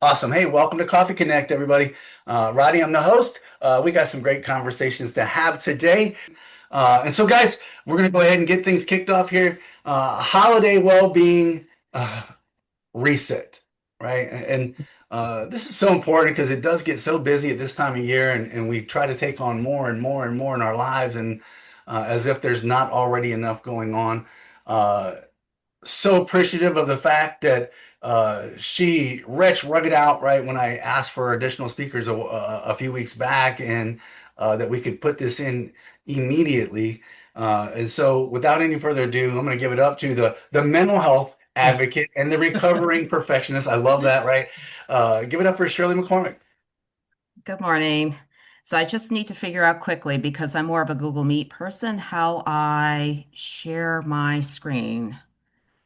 Awesome. Hey, welcome to Coffee Connect, everybody. Roddy, I'm the host. We got some great conversations to have today. Guys, we're going to go ahead and get things kicked off here. Holiday well-being reset, right? And this is so important because it does get so busy at this time of year, and we try to take on more and more and more in our lives, and as if there's not already enough going on. Uh, so appreciative of the fact that she Rich rugged out right when I asked for additional speakers a few weeks back, and that we could put this in immediately. Without any further ado, I'm going to give it up to the mental health advocate and the recovering perfectionist. I love that, right? Give it up for Shirley McCormick. Good morning. So I just need to figure out quickly because I'm more of a Google Meet person how I share my screen.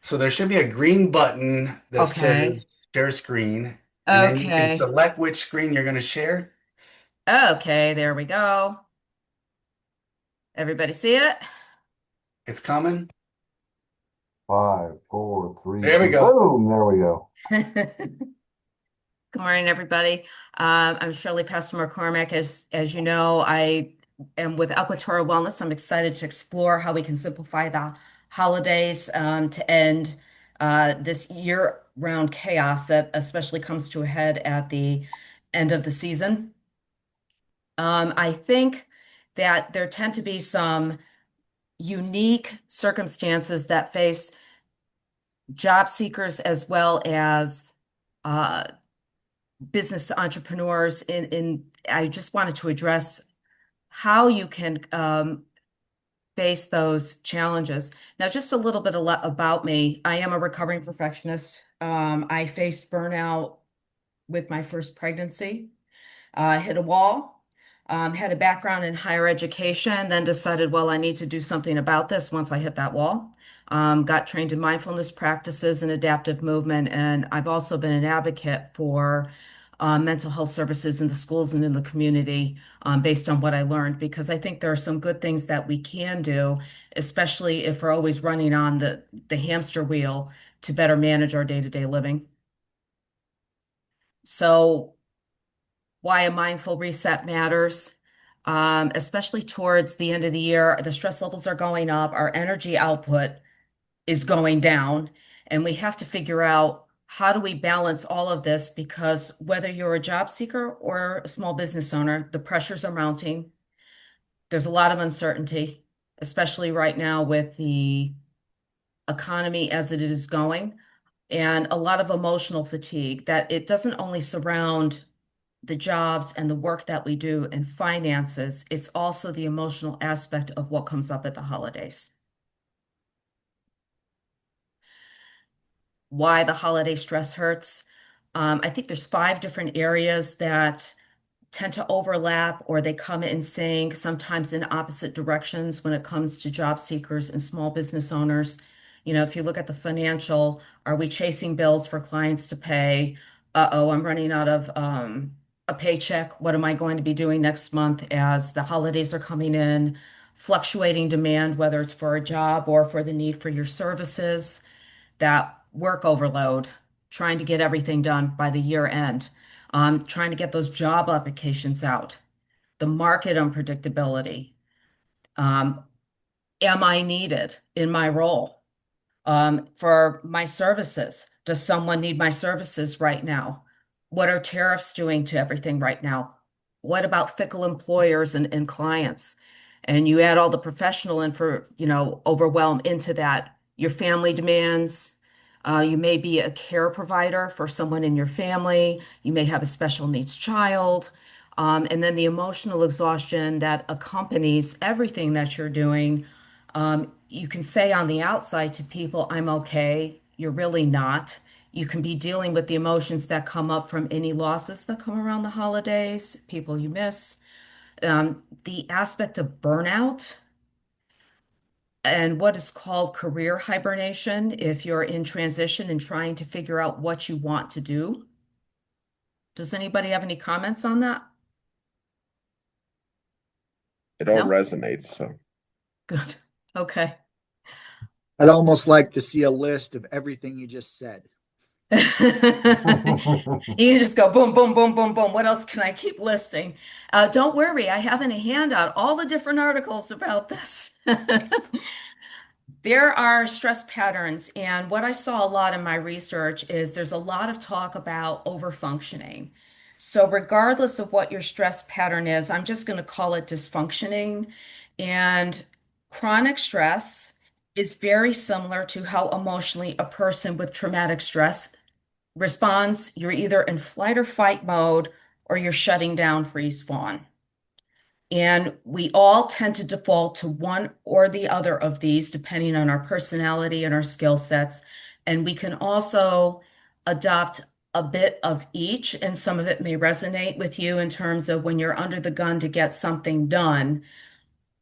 So there should be a green button that Okay. says share screen, and then you can Okay. select which screen you're going to share. Okay, there we go. Everybody see it? It's coming. Five, four, three, There we two, go. boom. There we go. Good morning, everybody. I'm Shirley Pastor McCormick. As you know, I am with Equatorial Wellness. I'm excited to explore how we can simplify the holidays to end this year-round chaos that especially comes to a head at the end of the season. I think that there tend to be some unique circumstances that face job seekers as well as uh, business entrepreneurs in I just wanted to address how you can face those challenges. Now, just a little bit about me. I am a recovering perfectionist. I faced burnout with my first pregnancy, hit a wall, had a background in higher education, then decided, well, I need to do something about this once I hit that wall. Got trained in mindfulness practices and adaptive movement, and I've also been an advocate for mental health services in the schools and in the community based on what I learned, because I think there are some good things that we can do, especially if we're always running on the hamster wheel to better manage our day-to-day living. So why a mindful reset matters, especially towards the end of the year. The stress levels are going up, our energy output is going down, and we have to figure out how do we balance all of this because whether you're a job seeker or a small business owner, the pressures are mounting. There's a lot of uncertainty, especially right now with the economy as it is going, and a lot of emotional fatigue that it doesn't only surround the jobs and the work that we do and finances, it's also the emotional aspect of what comes up at the holidays. Why the holiday stress hurts. I think there's five different areas that tend to overlap or they come in sync, sometimes in opposite directions when it comes to job seekers and small business owners. You know, if you look at the financial, are we chasing bills for clients to pay? Uh-oh, I'm running out of a paycheck. What am I going to be doing next month as the holidays are coming in? Fluctuating demand, whether it's for a job or for the need for your services, that work overload, trying to get everything done by the year end, trying to get those job applications out, the market unpredictability. Um, am I needed in my role for my services? Does someone need my services right now? What are tariffs doing to everything right now? What about fickle employers and clients? And you add all the professional info, overwhelm into that. Your family demands. You may be a care provider for someone in your family. You may have a special needs child. And then the emotional exhaustion that accompanies everything that you're doing. You can say on the outside to people, I'm okay. You're really not. You can be dealing with the emotions that come up from any losses that come around the holidays, people you miss, the aspect of burnout and what is called career hibernation if you're in transition and trying to figure out what you want to do. Does anybody have any comments on that? It all No? resonates. So Good. Okay. I'd almost like to see a list of everything you just said. You can just go boom, boom, boom, boom, boom. What else can I keep listing? Don't worry, I have in a handout all the different articles about this. There are stress patterns, and what I saw a lot in my research is there's a lot of talk about overfunctioning. So, regardless of what your stress pattern is, I'm just going to call it dysfunctioning. And chronic stress is very similar to how emotionally a person with traumatic stress responds. You're either in flight or fight mode, or you're shutting down, freeze, fawn. And we all tend to default to one or the other of these, depending on our personality and our skill sets. And we can also adopt a bit of each, and some of it may resonate with you in terms of when you're under the gun to get something done.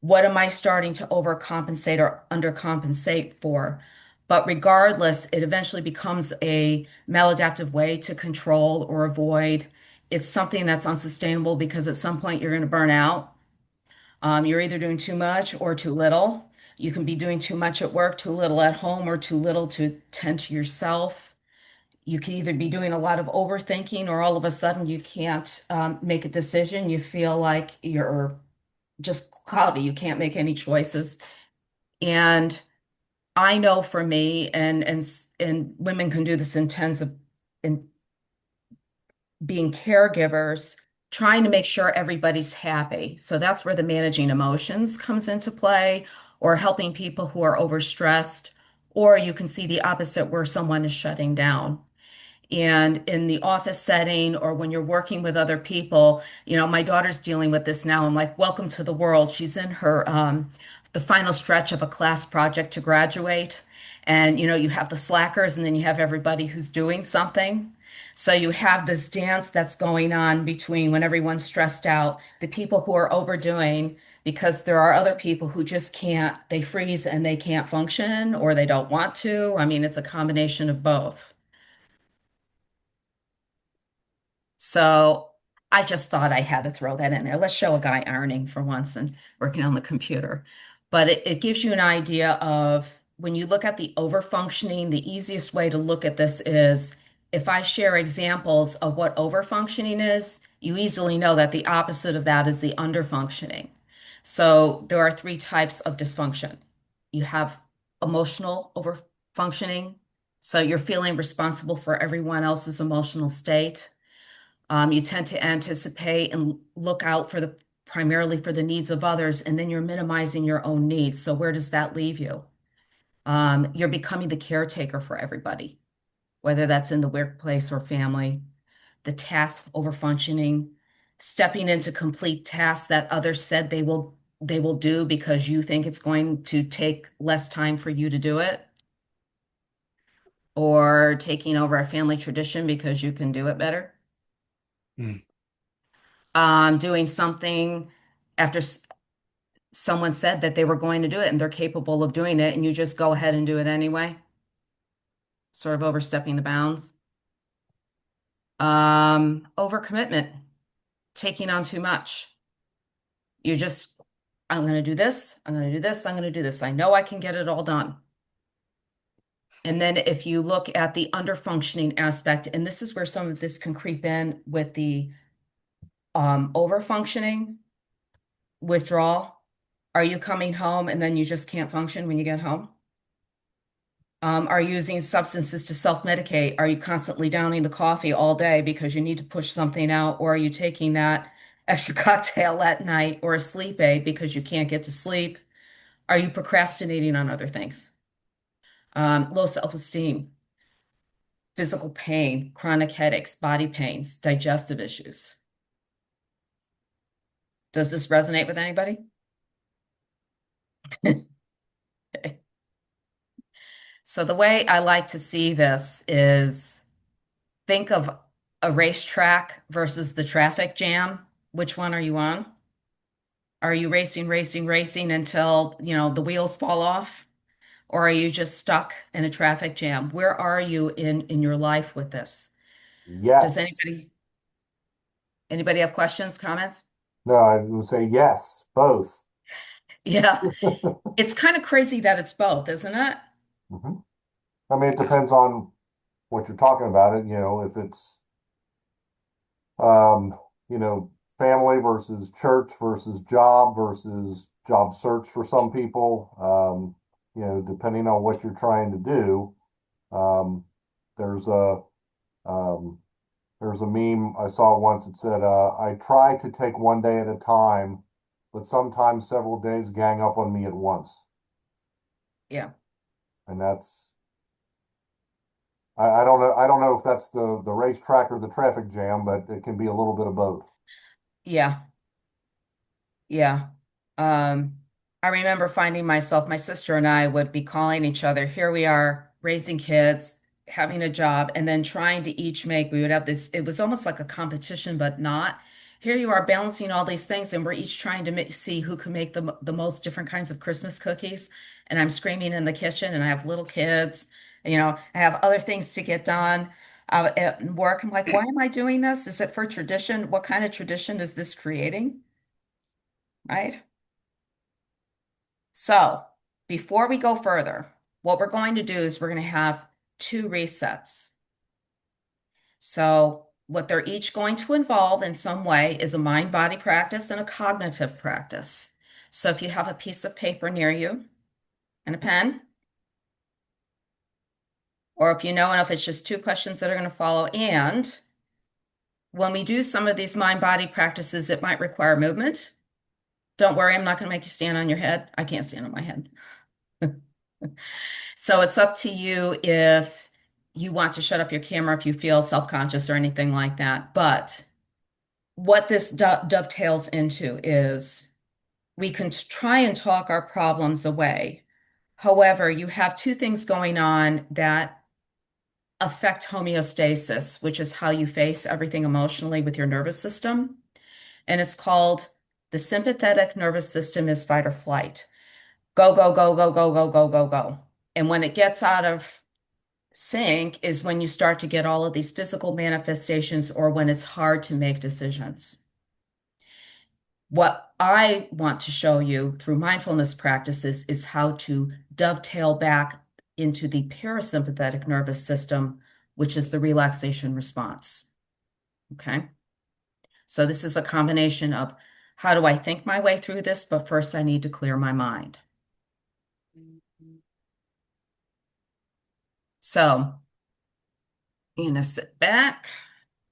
What am I starting to overcompensate or undercompensate for? But regardless, it eventually becomes a maladaptive way to control or avoid. It's something that's unsustainable because at some point you're going to burn out. You're either doing too much or too little. You can be doing too much at work, too little at home, or too little to tend to yourself. You can either be doing a lot of overthinking, or all of a sudden you can't make a decision. You feel like you're just cloudy. You can't make any choices. And I know for me, and women can do this in tens of in being caregivers, trying to make sure everybody's happy. So that's where the managing emotions comes into play, or helping people who are overstressed, or you can see the opposite where someone is shutting down. And in the office setting, or when you're working with other people, my daughter's dealing with this now. I'm like, welcome to the world. She's in her the final stretch of a class project to graduate. And you have the slackers, and then you have everybody who's doing something. So you have this dance that's going on between when everyone's stressed out, the people who are overdoing, because there are other people who just can't, they freeze and they can't function, or they don't want to. I mean, it's a combination of both. So I just thought I had to throw that in there. Let's show a guy ironing for once and working on the computer. But it gives you an idea of when you look at the overfunctioning, the easiest way to look at this is if I share examples of what overfunctioning is, you easily know that the opposite of that is the underfunctioning. So there are three types of dysfunction. You have emotional overfunctioning. So you're feeling responsible for everyone else's emotional state. You tend to anticipate and look out for the primarily for the needs of others, and then you're minimizing your own needs. So where does that leave you? You're becoming the caretaker for everybody, whether that's in the workplace or family. The task overfunctioning, stepping into complete tasks that others said they will do because you think it's going to take less time for you to do it, or taking over a family tradition because you can do it better. Hmm. Doing something after someone said that they were going to do it and they're capable of doing it, and you just go ahead and do it anyway, sort of overstepping the bounds. Overcommitment, taking on too much. You just, I'm going to do this, I'm going to do this, I'm going to do this. I know I can get it all done. And then if you look at the underfunctioning aspect, and this is where some of this can creep in with the overfunctioning, withdrawal. Are you coming home and then you just can't function when you get home? Are you using substances to self-medicate? Are you constantly downing the coffee all day because you need to push something out? Or are you taking that extra cocktail at night or a sleep aid because you can't get to sleep? Are you procrastinating on other things? Low self-esteem, physical pain, chronic headaches, body pains, digestive issues. Does this resonate with anybody? So the way I like to see this is think of a racetrack versus the traffic jam. Which one are you on? Are you racing, racing, racing until, the wheels fall off? Or are you just stuck in a traffic jam? Where are you in your life with this? Does Yes. anybody have questions, comments? No, I would say yes, both. Yeah, it's kind of crazy that it's both, isn't it? Mhm. I mean, it Yeah. depends on what you're talking about. It, if it's um, family versus church versus job search for some people. Depending on what you're trying to do. Um, there's a um, there's a meme I saw once that said, "I try to take one day at a time, but sometimes several days gang up on me at once." Yeah. And I don't know if that's the racetrack or the traffic jam, but it can be a little bit of both. Yeah. Yeah. Um, I remember finding myself, my sister and I would be calling each other. Here we are, raising kids, having a job, and then trying to each make, we would have this, it was almost like a competition, but not. Here you are balancing all these things, and we're each trying to see who can make the most different kinds of Christmas cookies. And I'm screaming in the kitchen, and I have little kids. I have other things to get done. At work, I'm like, why am I doing this? Is it for tradition? What kind of tradition is this creating? Right? So before we go further, what we're going to do is we're going to have two resets. So what they're each going to involve in some way is a mind-body practice and a cognitive practice. So if you have a piece of paper near you and a pen, or if you know enough, it's just two questions that are going to follow. And when we do some of these mind-body practices, it might require movement. Don't worry, I'm not going to make you stand on your head. I can't stand on my head. So it's up to you if you want to shut off your camera if you feel self-conscious or anything like that. But what this dovetails into is we can try and talk our problems away. However, you have two things going on that affect homeostasis, which is how you face everything emotionally with your nervous system. And it's called the sympathetic nervous system is fight or flight. Go, go, go, go, go, go, go, go, go. And when it gets out of sync is when you start to get all of these physical manifestations or when it's hard to make decisions. What I want to show you through mindfulness practices is how to dovetail back into the parasympathetic nervous system, which is the relaxation response. Okay. So this is a combination of how do I think my way through this, but first I need to clear my mind. So you're going to sit back.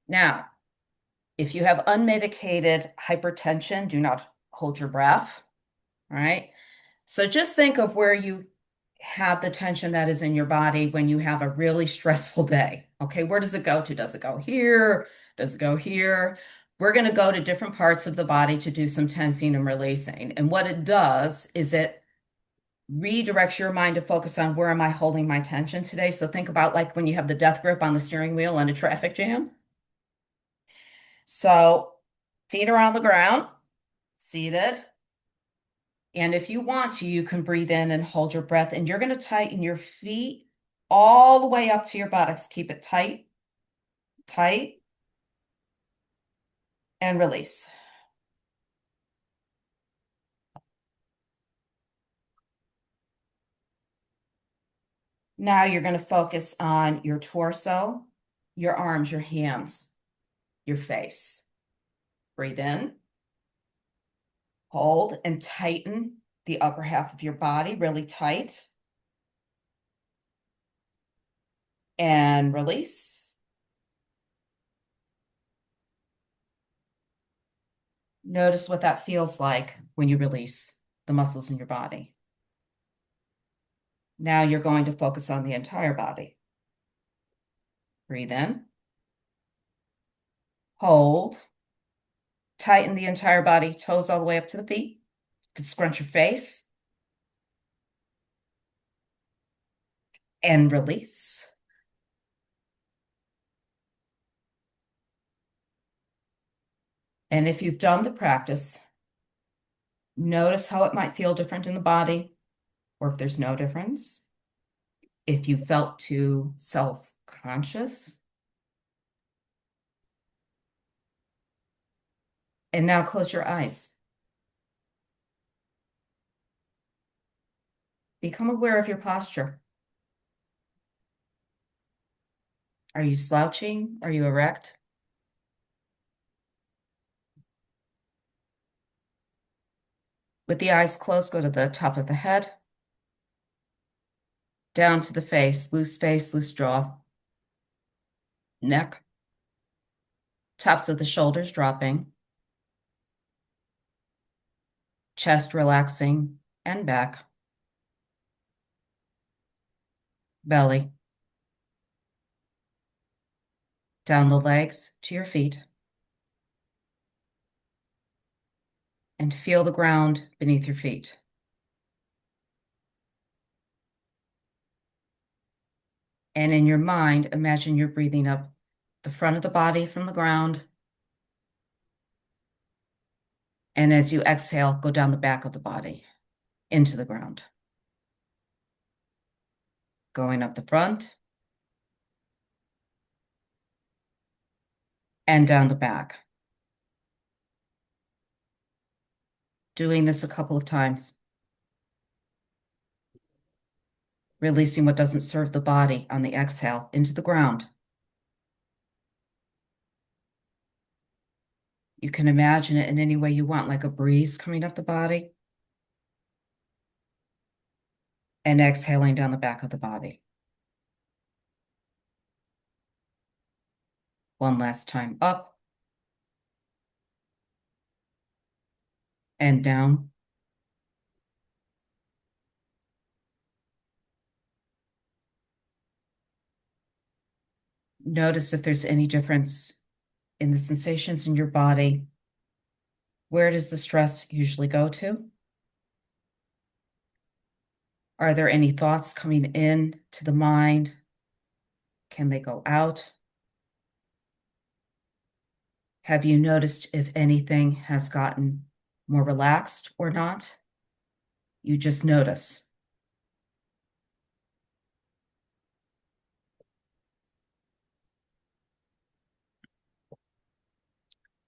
Now, if you have unmedicated hypertension, do not hold your breath. All right. So just think of where you have the tension that is in your body when you have a really stressful day. Okay. Where does it go to? Does it go here? Does it go here? We're going to go to different parts of the body to do some tensing and releasing. And what it does is it redirects your mind to focus on where am I holding my tension today. So think about like when you have the death grip on the steering wheel in a traffic jam. So feet are on the ground, seated. And if you want to, you can breathe in and hold your breath. And you're going to tighten your feet all the way up to your buttocks. Keep it tight, tight, and release. Now you're going to focus on your torso, your arms, your hands, your face. Breathe in, hold, and tighten the upper half of your body really tight. And release. Notice what that feels like when you release the muscles in your body. Now you're going to focus on the entire body. Breathe in, hold, tighten the entire body, toes all the way up to the feet. You can scrunch your face and release. And if you've done the practice, notice how it might feel different in the body, or if there's no difference. If you felt too self-conscious. And now close your eyes. Become aware of your posture. Are you slouching? Are you erect? With the eyes closed, go to the top of the head, down to the face, loose jaw, neck, tops of the shoulders dropping, chest relaxing, and back, belly, down the legs to your feet, and feel the ground beneath your feet. And in your mind, imagine you're breathing up the front of the body from the ground. And as you exhale, go down the back of the body into the ground. Going up the front and down the back. Doing this a couple of times. Releasing what doesn't serve the body on the exhale into the ground. You can imagine it in any way you want, like a breeze coming up the body. And exhaling down the back of the body. One last time, up and down. Notice if there's any difference in the sensations in your body. Where does the stress usually go to? Are there any thoughts coming in to the mind? Can they go out? Have you noticed if anything has gotten more relaxed or not? You just notice.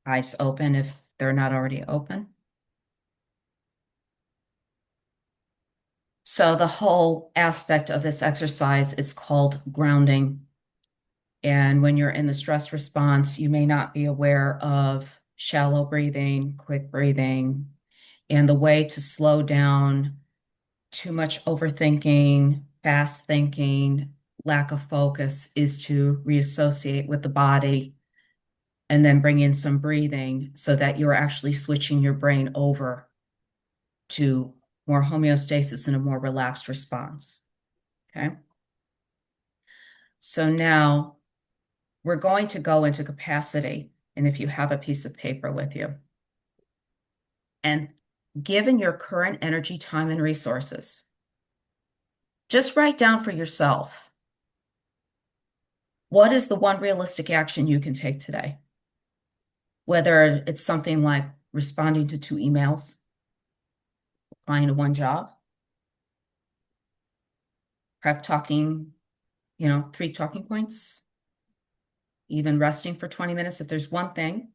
Eyes open if they're not already open. So the whole aspect of this exercise is called grounding. And when you're in the stress response, you may not be aware of shallow breathing, quick breathing, and the way to slow down too much overthinking, fast thinking, lack of focus is to reassociate with the body and then bring in some breathing so that you're actually switching your brain over to more homeostasis and a more relaxed response. Okay. So now we're going to go into capacity. And if you have a piece of paper with you, and given your current energy, time, and resources, just write down for yourself, what is the one realistic action you can take today? Whether it's something like responding to 2 emails, applying to 1 job, prep talking, 3 talking points, even resting for 20 minutes if there's one thing.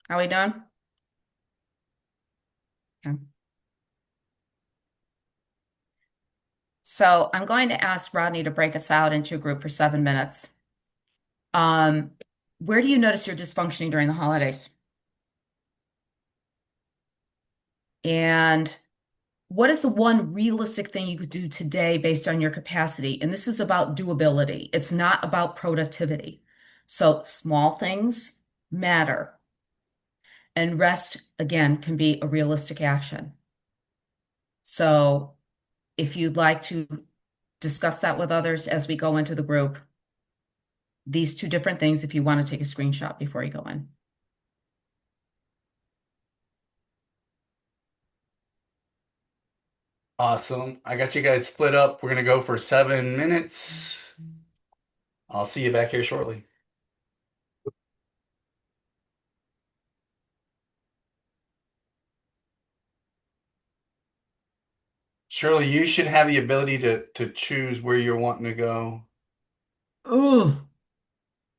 Are we done? Okay. So I'm going to ask Rodney to break us out into a group for 7 minutes. Where do you notice you're dysfunctioning during the holidays? And what is the one realistic thing you could do today based on your capacity? And this is about doability. It's not about productivity. So small things matter. And rest, again, can be a realistic action. So if you'd like to discuss that with others as we go into the group, these 2 different things, if you want to take a screenshot before you go in. Awesome. I got you guys split up. We're going to go for 7 minutes. I'll see you back here shortly. Shirley, you should have the ability to choose where you're wanting to go. Ooh.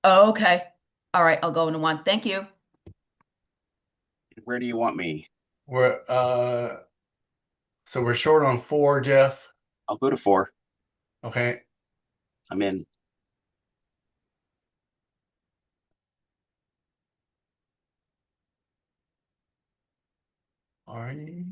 Oh, okay. All right, I'll go into 1. Thank you. Where do you want me? We're so we're short on four, Jeff. I'll go to 4. Okay. I'm in. Are you?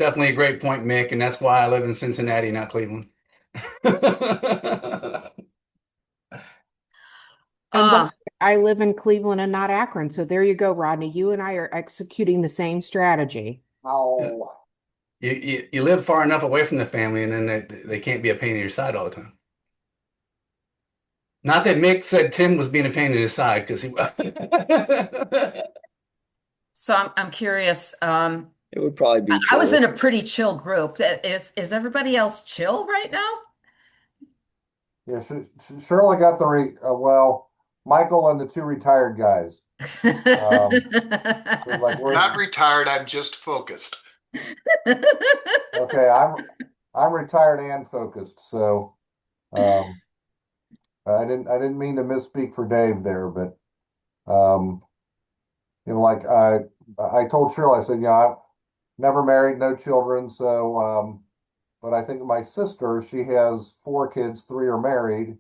Definitely a great point, Mick, and that's why I live in Cincinnati, not Cleveland. And then Ah, I live in Cleveland and not Akron. So there you go, Rodney. You and I are executing the same strategy. Oh, You live far enough away from the family, and then they can't be a pain in your side all the time. Not that Mick said Tim was being a pain in his side because he was. so I'm curious. It would probably be I was Joel. in a pretty chill group. Is everybody else chill right now? yeah. Shirley got well, Michael and the two retired guys. So like we're Not retired, I'm just focused. okay. I'm retired and focused. So um, I didn't mean to misspeak for Dave there, but um, like I told Shirley, I said, I'm never married, no children. So but I think my sister, she has four kids, three are married,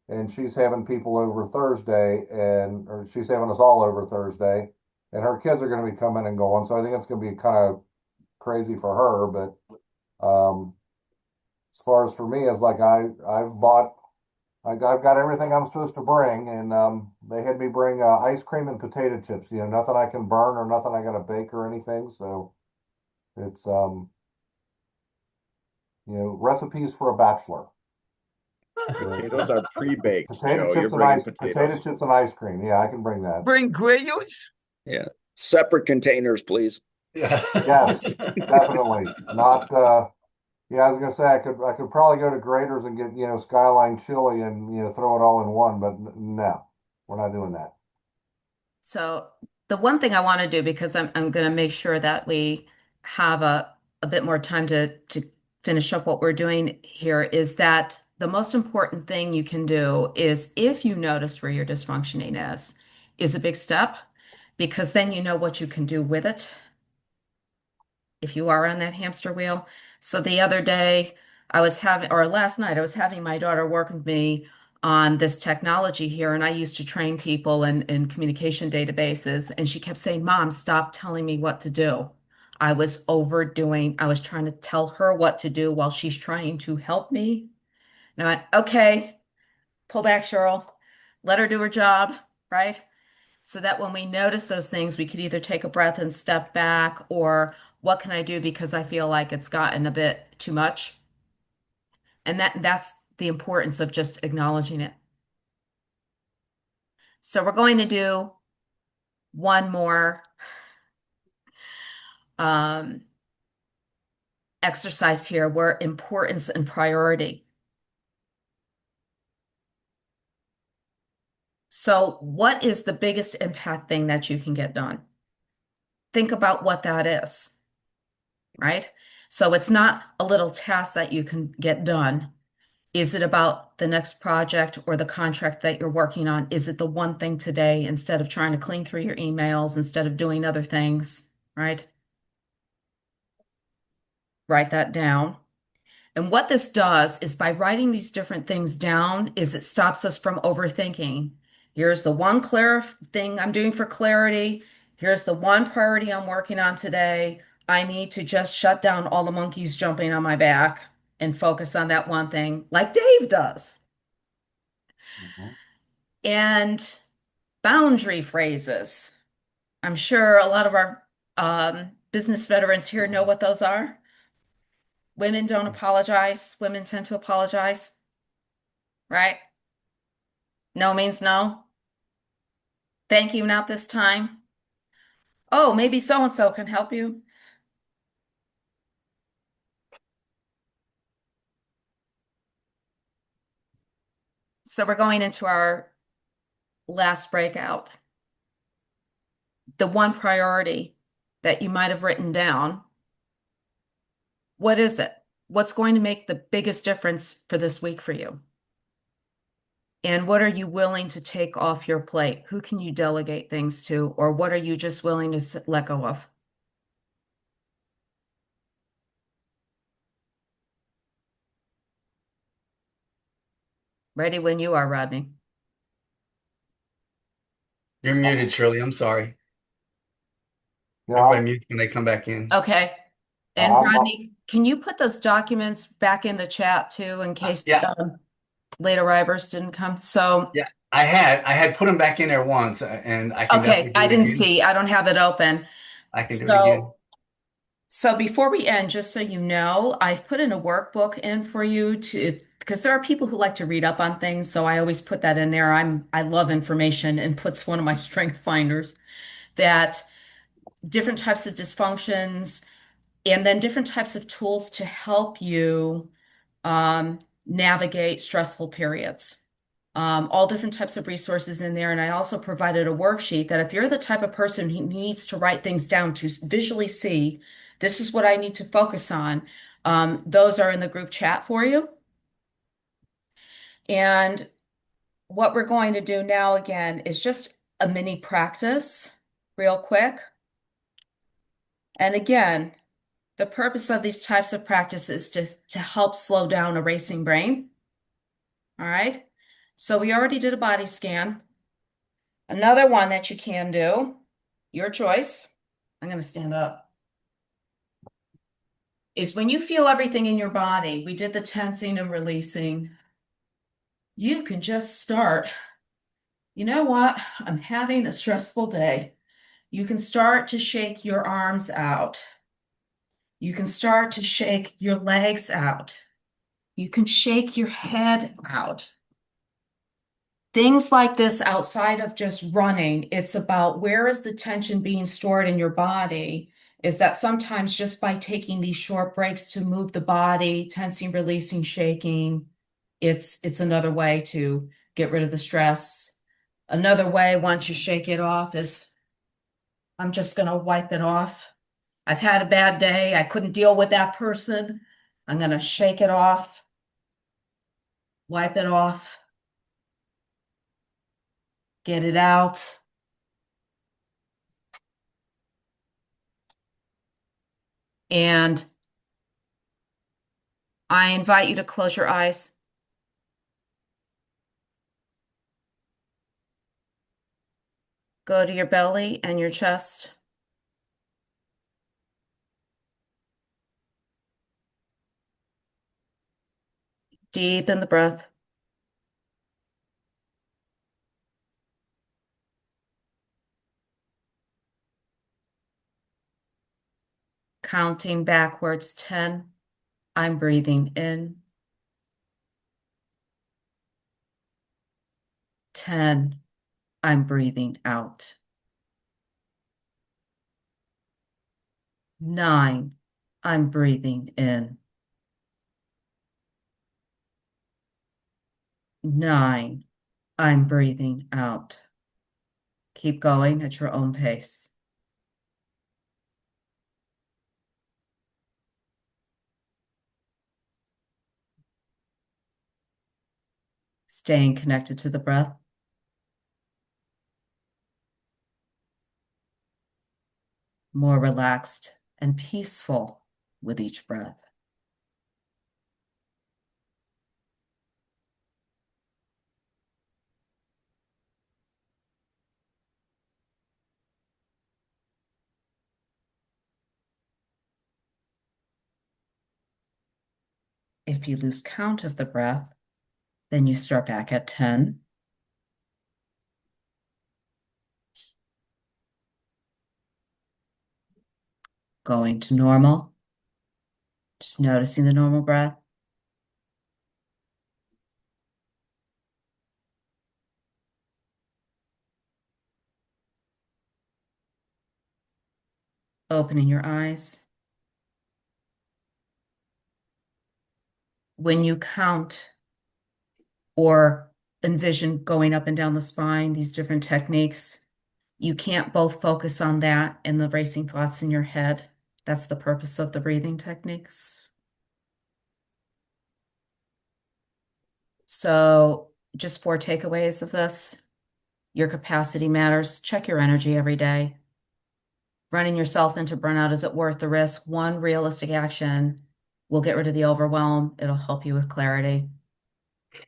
and she's having people over Thursday, or she's having us all over Thursday, and her kids are going to be coming and going. So I think it's going to be kind of crazy for her. But as far as for me, it's like I've got everything I'm supposed to bring, and they had me bring ice cream and potato chips. Nothing I can burn or nothing I got to bake or anything. So it's recipes for a bachelor. Potatoes are pre-baked, Potato Joe. You're chips and bringing ice, potato potatoes. chips and ice cream. Yeah, I can bring that. Bring grillos? Yeah. Separate containers, please. Yeah. Yes, definitely. Not yeah, I was gonna say I could probably go to Grader's and get, Skyline chili and throw it all in one, but no, we're not doing that. So the one thing I want to do, because I'm going to make sure that we have a bit more time to finish up what we're doing here, is that the most important thing you can do is, if you notice where your dysfunctioning is a big step, because then you know what you can do with it if you are on that hamster wheel. So the other day or last night, I was having my daughter work with me on this technology here, and I used to train people in communication databases, and she kept saying, Mom, stop telling me what to do. I was trying to tell her what to do while she's trying to help me. And I went, okay, pull back, Cheryl. Let her do her job, right? So that when we notice those things, we could either take a breath and step back, or what can I do because I feel like it's gotten a bit too much? And that's the importance of just acknowledging it. So we're going to do one more um, exercise here, where importance and priority. So what is the biggest impact thing that you can get done? Think about what that is, right? So it's not a little task that you can get done. Is it about the next project or the contract that you're working on? Is it the one thing today, instead of trying to clean through your emails, instead of doing other things, right? Write that down. And what this does is, by writing these different things down, is it stops us from overthinking. Here's the one clear thing I'm doing for clarity. Here's the one priority I'm working on today. I need to just shut down all the monkeys jumping on my back and focus on that one thing, like Dave does. Mhm. And boundary phrases. I'm sure a lot of our business veterans here know what those are. Women don't apologize. Women tend to apologize, right? No means no. Thank you, not this time. Oh, maybe so and so can help you. So we're going into our last breakout. The one priority that you might have written down, what is it? What's going to make the biggest difference for this week for you? And what are you willing to take off your plate? Who can you delegate things to? Or what are you just willing to let go of? Ready when you are, Rodney. You're muted, Shirley. I'm sorry. You know, Everybody mute when they come back in. Okay. And I'm, Rodney, can you put those documents back in the chat too in case Yeah, late arrivals didn't come? So, yeah. I had put them back in there once, and I can okay, definitely I do it didn't again. see. I don't have it open. I can do it again. So, so before we end, just so you know, I've put in a workbook in for you to because there are people who like to read up on things, so I always put that in there. I love information and puts one of my strength finders that different types of dysfunctions and then different types of tools to help you navigate stressful periods. All different types of resources in there. And I also provided a worksheet that if you're the type of person who needs to write things down to visually see, this is what I need to focus on, those are in the group chat for you. And what we're going to do now again is just a mini practice, real quick. And again, the purpose of these types of practices is to help slow down a racing brain. All right. So we already did a body scan. Another one that you can do, your choice, I'm going to stand up, is when you feel everything in your body, we did the tensing and releasing, you can just start. You know what? I'm having a stressful day. You can start to shake your arms out. You can start to shake your legs out. You can shake your head out. Things like this outside of just running, it's about where is the tension being stored in your body? Is that sometimes just by taking these short breaks to move the body, tensing, releasing, shaking, it's another way to get rid of the stress. Another way, once you shake it off, is I'm just going to wipe it off. I've had a bad day. I couldn't deal with that person. I'm going to shake it off, wipe it off, get it out. And I invite you to close your eyes. Go to your belly and your chest. Deepen the breath. Counting backwards 10. I'm breathing in. 10. I'm breathing out. 9. I'm breathing in. 9. I'm breathing out. Keep going at your own pace. Staying connected to the breath. More relaxed and peaceful with each breath. If you lose count of the breath, then you start back at 10. Going to normal. Just noticing the normal breath. Opening your eyes. When you count or envision going up and down the spine, these different techniques, you can't both focus on that and the racing thoughts in your head. That's the purpose of the breathing techniques. So, just 4 takeaways of this. Your capacity matters. Check your energy every day. Running yourself into burnout, is it worth the risk? One realistic action will get rid of the overwhelm. It'll help you with clarity.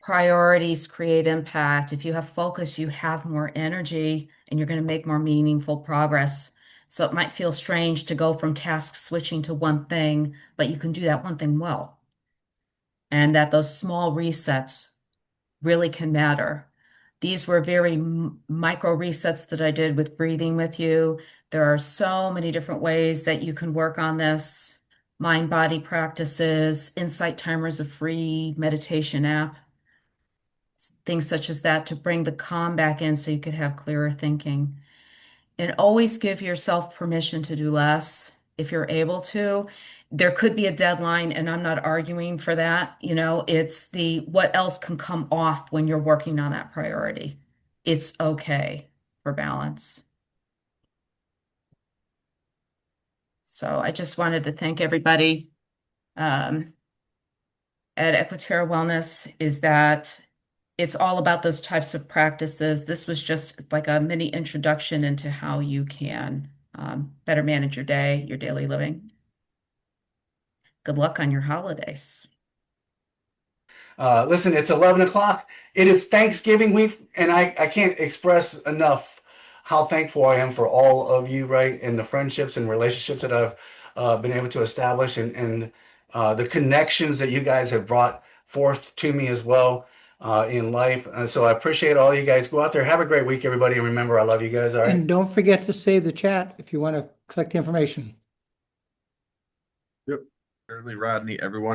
Priorities create impact. If you have focus, you have more energy and you're going to make more meaningful progress. So it might feel strange to go from task switching to one thing, but you can do that one thing well. And that those small resets really can matter. These were very micro resets that I did with breathing with you. There are so many different ways that you can work on this. Mind body practices, Insight Timer is a free meditation app, things such as that to bring the calm back in so you could have clearer thinking. And always give yourself permission to do less if you're able to. There could be a deadline, and I'm not arguing for that. You know, it's the what else can come off when you're working on that priority. It's okay for balance. So I just wanted to thank everybody at Equiterra Wellness is that it's all about those types of practices. This was just like a mini introduction into how you can better manage your day, your daily living. Good luck on your holidays. Listen, it's 11 o'clock. It is Thanksgiving week, and I can't express enough how thankful I am for all of you, right? And the friendships and relationships that I've been able to establish and the connections that you guys have brought forth to me as well in life. So I appreciate all you guys. Go out there, have a great week, everybody. And remember, I love you guys. All right. And don't forget to save the chat if you want to collect the information. Yep. Certainly, Rodney, everyone.